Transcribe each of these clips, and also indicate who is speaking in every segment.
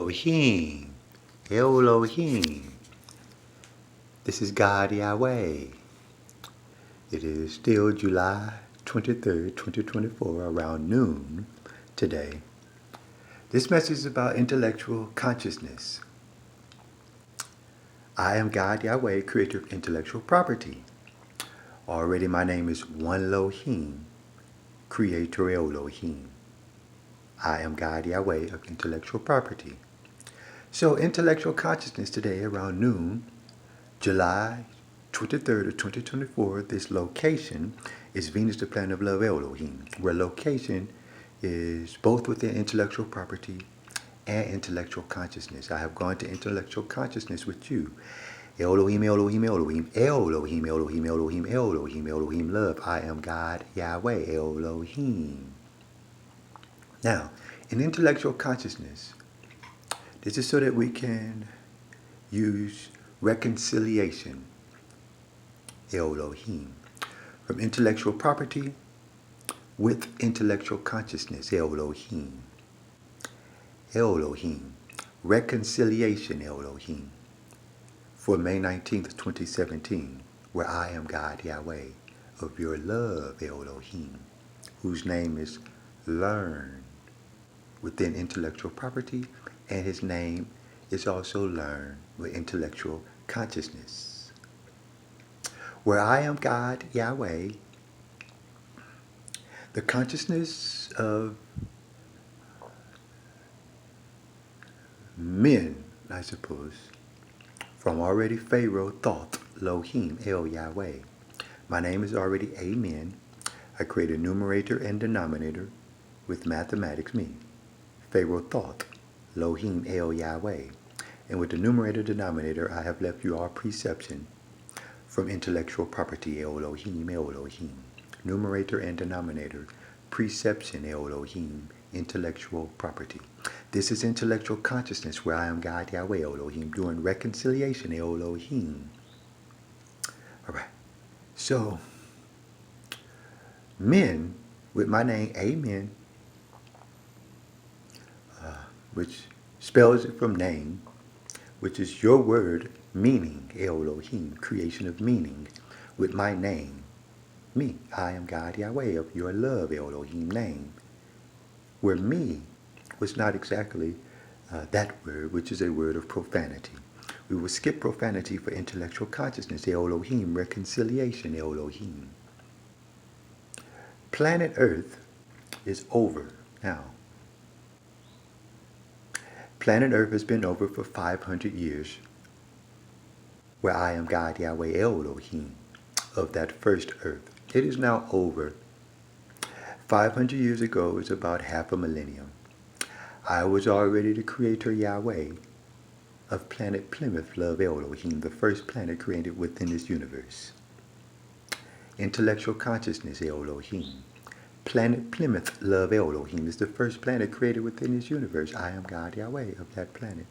Speaker 1: Elohim, Elohim. This is God Yahweh. It is still July 23rd, 2024, around noon today. This message is about intellectual consciousness. I am God Yahweh, creator of intellectual property. Already my name is One Elohim, creator Elohim. I am God Yahweh of intellectual property. So intellectual consciousness today around noon, July 23rd of 2024, this location is Venus, the planet of love Elohim, where location is both within intellectual property and intellectual consciousness. I have gone to intellectual consciousness with you. Elohim, Elohim, Elohim, Elohim, Elohim, Elohim, Elohim, Elohim, love. I am God, Yahweh, Elohim. Now, in intellectual consciousness, this is so that we can use reconciliation, Elohim, from intellectual property with intellectual consciousness, Elohim. Elohim, reconciliation, Elohim, for May 19th, 2017, where I am God Yahweh of your love, Elohim, whose name is learn within intellectual property, and his name is also learn with intellectual consciousness. Where I am God Yahweh, the consciousness of men, I suppose, from already Pharaoh thought, Elohim, El Yahweh. My name is already Amen. I create a numerator and denominator with mathematics, me. Pharaoh thought, Elohim, El Yahweh. And with the numerator denominator, I have left you all preception from intellectual property, Elohim, Elohim. Numerator and denominator, preception, Elohim, intellectual property. This is intellectual consciousness where I am God Yahweh, Elohim, doing reconciliation, Elohim. All right. So, men, with my name, Amen, which spells it from name, which is your word, meaning, Elohim, creation of meaning, with my name, me. I am God Yahweh of your love, Elohim, name, where me was not exactly that word, which is a word of profanity. We will skip profanity for intellectual consciousness, Elohim, reconciliation, Elohim. Planet Earth is over now. Planet Earth has been over for 500 years, where I am God Yahweh Elohim of that first Earth. It is now over. 500 years ago is about half a millennium. I was already the creator Yahweh of planet Plymouth, love Elohim, the first planet created within this universe. Intellectual consciousness, Elohim. Planet Plymouth, love Elohim, is the first planet created within this universe. I am God Yahweh of that planet.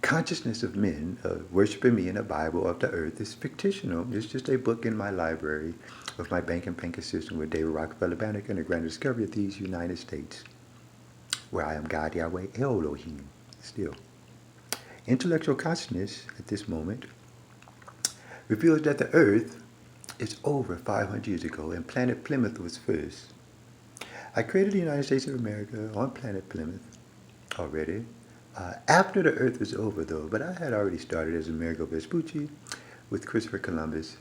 Speaker 1: Consciousness of men worshiping me in the Bible of the earth is fictional. It's just a book in my library of my bank and banking system with David Rockefeller Bannock and the Grand Discovery of these United States, where I am God Yahweh Elohim still. Intellectual consciousness at this moment reveals that the earth is over 500 years ago and planet Plymouth was first. I created the United States of America on planet Plymouth already. After the earth was over though, but I had already started as Amerigo Vespucci with Christopher Columbus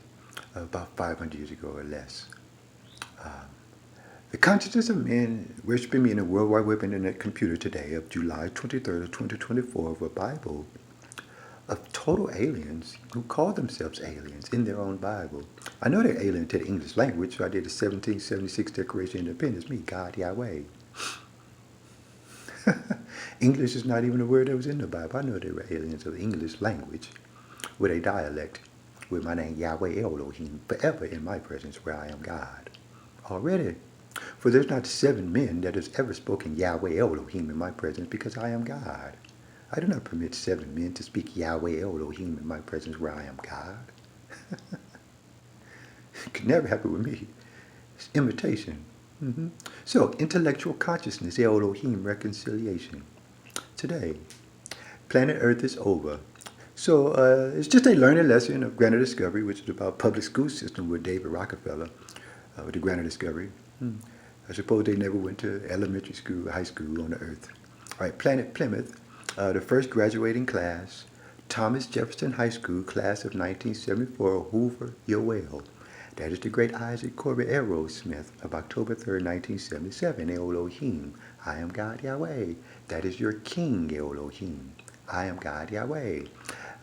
Speaker 1: about 500 years ago or less. The consciousness of men worshiping me in a World Wide Web Internet computer today of July 23rd of 2024 of a Bible of total aliens who call themselves aliens in their own Bible. I know they're alien to the English language, so I did the 1776 Declaration of Independence, me, God Yahweh. English is not even a word that was in the Bible. I know they were aliens of the English language with a dialect with my name Yahweh Elohim, forever in my presence where I am God. Already. For there's not 7 men that has ever spoken Yahweh Elohim in my presence because I am God. I do not permit 7 men to speak Yahweh Elohim in my presence where I am God. It could never happen with me. It's imitation. So, intellectual consciousness, Elohim, reconciliation. Today, planet Earth is over. So, it's just a learning lesson of Granite Discovery, which is about public school system with David Rockefeller, with the Granite Discovery. I suppose they never went to elementary school, high school on the Earth. All right, Planet Plymouth, the first graduating class, Thomas Jefferson High School, class of 1974, Hoover, Yoel. That is the great Isaac Corbett Aerosmith of October 3rd, 1977, Elohim. I am God Yahweh. That is your King, Elohim. I am God Yahweh.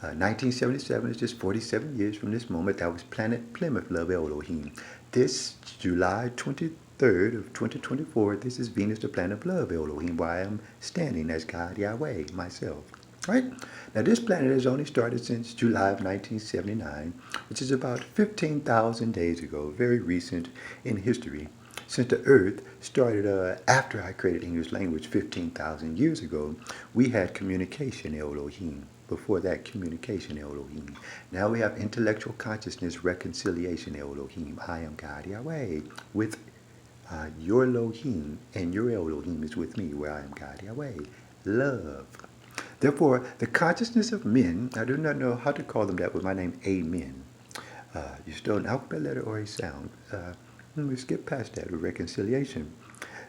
Speaker 1: 1977 is just 47 years from this moment. That was Planet Plymouth, Love Elohim. This July 23rd of 2024, this is Venus, the planet of love, Elohim, where I am standing as God Yahweh, myself. Right? Now, this planet has only started since July of 1979, which is about 15,000 days ago, very recent in history. Since the Earth started after I created English language 15,000 years ago, we had communication, Elohim. Before that, communication, Elohim. Now we have intellectual consciousness, reconciliation, Elohim. I am God Yahweh with your Elohim, and your Elohim is with me, where I am God Yahweh. Love. Therefore, the consciousness of men, I do not know how to call them that with my name, Amen. You still an alphabet letter or a sound. Let me skip past that with reconciliation.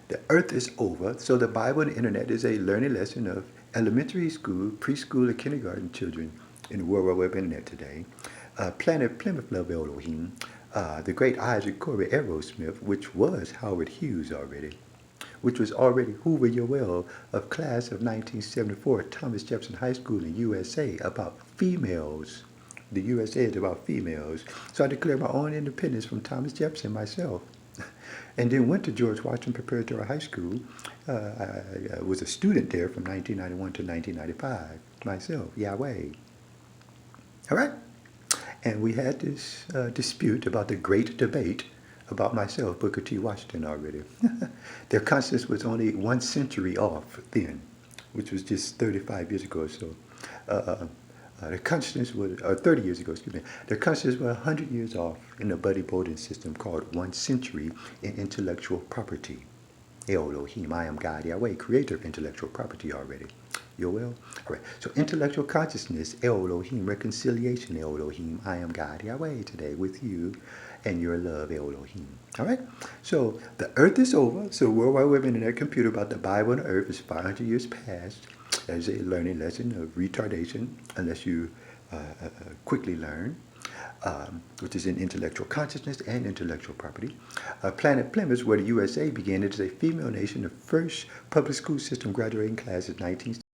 Speaker 1: The earth is over, so the Bible and the internet is a learning lesson of elementary school, preschool, and kindergarten children in the World Wide Web internet today. Planet Plymouth, Love Elohim. The great Isaac Corbett Aerosmith, which was Howard Hughes already, which was already Hoover Yoel of class of 1974 at Thomas Jefferson High School in USA about females. The USA is about females. So I declared my own independence from Thomas Jefferson myself. And then went to George Washington Preparatory High School. I was a student there from 1991 to 1995 myself, Yahweh. All right? And we had this dispute about the great debate about myself, Booker T. Washington, already. Their consciousness was only 1 century off then, which was just 35 years ago or so. Their consciousness was, 30 years ago, excuse me, their consciousness was 100 years off in the Buddy Bolden system called 1 century in intellectual property. Elohim, I am God Yahweh, creator of intellectual property already. Yoel? All right, so intellectual consciousness, Elohim, reconciliation, Elohim, I am God Yahweh today with you and your love, Elohim. All right, so the earth is over, so World Wide Web Internet Computer about the Bible and the earth is 500 years past. That is a learning lesson of retardation, unless you quickly learn. Which is in intellectual consciousness and intellectual property. Planet Plymouth, where the USA began, it is a female nation, the first public school system graduating class is 19